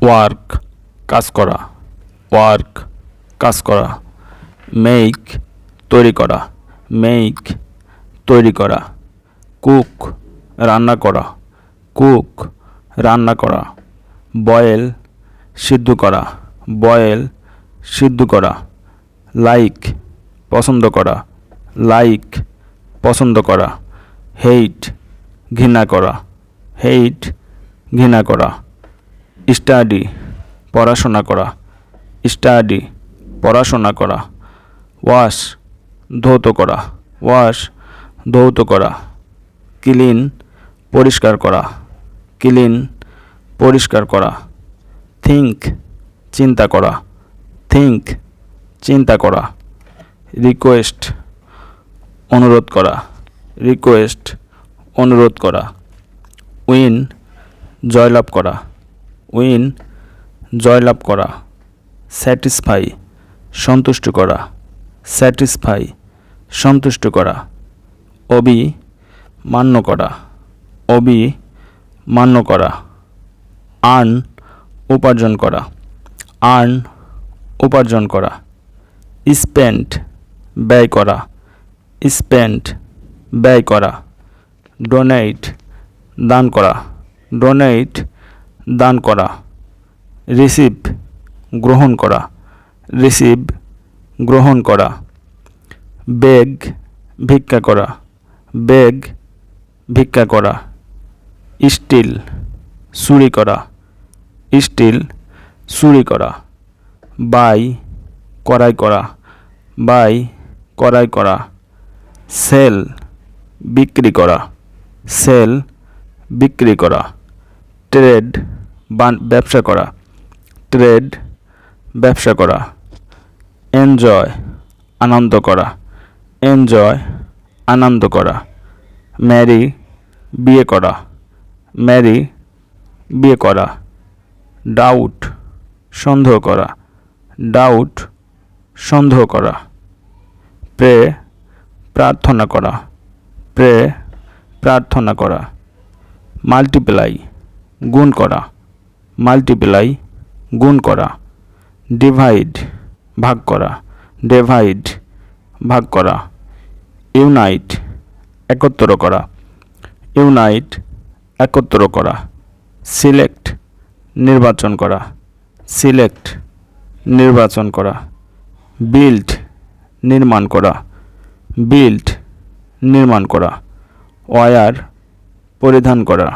Work কাজ করা, work কাজ করা। মেক তৈরি করা, মেক তৈরি করা। কুক রান্না করা, কুক রান্না করা। বয়েল সিদ্ধ করা, বয়েল সিদ্ধ করা। লাইক পছন্দ করা, লাইক পছন্দ করা। হেইট ঘৃণা করা, হেইট ঘৃণা করা। স্টাডি পড়াশোনা করা, স্টাডি পড়াশোনা করা। ওয়াশ ধৌত করা, ওয়াশ ধৌত করা। ক্লিন পরিষ্কার করা, ক্লিন পরিষ্কার করা। থিঙ্ক চিন্তা করা, থিঙ্ক চিন্তা করা। রিকোয়েস্ট অনুরোধ করা, রিকোয়েস্ট অনুরোধ করা। উইন জয়লাভ করা, উইন জয়লাভ করা। স্যাটিসফাই সন্তুষ্ট করা, স্যাটিসফাই সন্তুষ্ট করা। অবি মান্য করা, অবি মান্য করা। আর্ন উপার্জন করা, আর্ন উপার্জন করা। স্পেন্ড ব্যয় করা, স্পেন্ড ব্যয় করা। ডোনেট দান করা, ডোনেট দান করা। রিসিভ গ্রহণ করা, রিসিভ গ্রহণ করা। বেগ ভিক্ষা করা, বেগ ভিক্ষা করা। স্টিল চুরি করা, স্টিল চুরি করা। বাই ক্রয় করা, বাই ক্রয় করা। সেল বিক্রি করা, সেল বিক্রি করা। ট্রেড ব্যবসা করা, ট্রেড ব্যবসা করা। এনজয় আনন্দ করা, এনজয় আনন্দ করা। ম্যারি বিয়ে করা, ম্যারি বিয়ে করা। ডাউট সন্দেহ করা, ডাউট সন্দেহ করা। প্রে প্রার্থনা করা, প্রে প্রার্থনা করা। মাল্টিপ্লাই গুণ করা, মাল্টিপ্লাই গুণ করা। ডিভাইড ভাগ করা, ডিভাইড ভাগ করা। ইউনাইট একত্র করা, ইউনাইট একত্র করা। সিলেক্ট নির্বাচন করা, সিলেক্ট নির্বাচন করা। বিল্ড নির্মাণ করা, বিল্ড নির্মাণ করা। ওয়্যার পরিধান করা,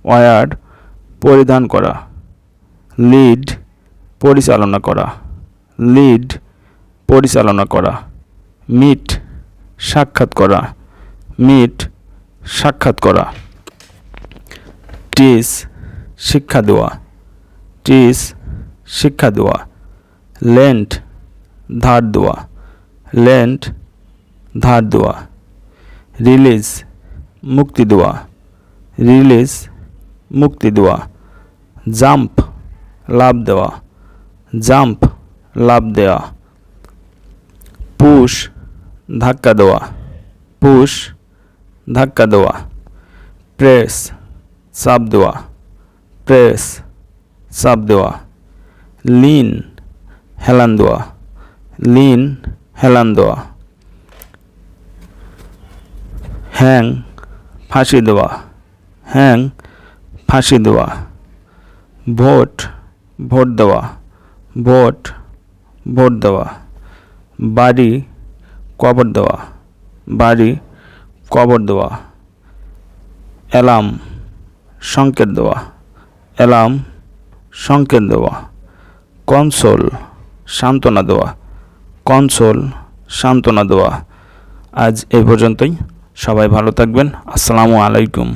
ওয়্যার পরিধান করা। লিড পরিচালনা করা, লিড পরিচালনা করা। মিট সাক্ষাৎ করা, মিট সাক্ষাৎ করা। টিচ শিক্ষা দেওয়া, টিচ শিক্ষা দেওয়া। লেন্ড ধার দেওয়া, লেন্ড ধার দেওয়া। রিলিজ মুক্তি দেওয়া, রিলিজ মুক্তি দেওয়া। জাম্প লাফ দেওয়া, জাম্প লাফ দেওয়া। পুশ ধাক্কা দেওয়া, পুশ ধাক্কা দেওয়া। প্রেস চাপ দেওয়া, প্রেস চাপ দেওয়া। লিন হেলান দেওয়া, লিন হেলান দেওয়া। হ্যাং ফাঁসি দেওয়া, হ্যাং ফাঁসি দেওয়া। ভোট ভোট দেওয়া, ভোট ভোট দেওয়া। বাড়ি কবর দেওয়া, বাড়ি কবর দেওয়া। অ্যালার্ম সংকেত দেওয়া, অ্যালার্ম সংকেত দেওয়া। কনসোল সান্ত্বনা দেওয়া, কনসোল সান্ত্বনা দেওয়া। আজ এই পর্যন্তই। সবাই ভালো থাকবেন। আসসালামু আলাইকুম।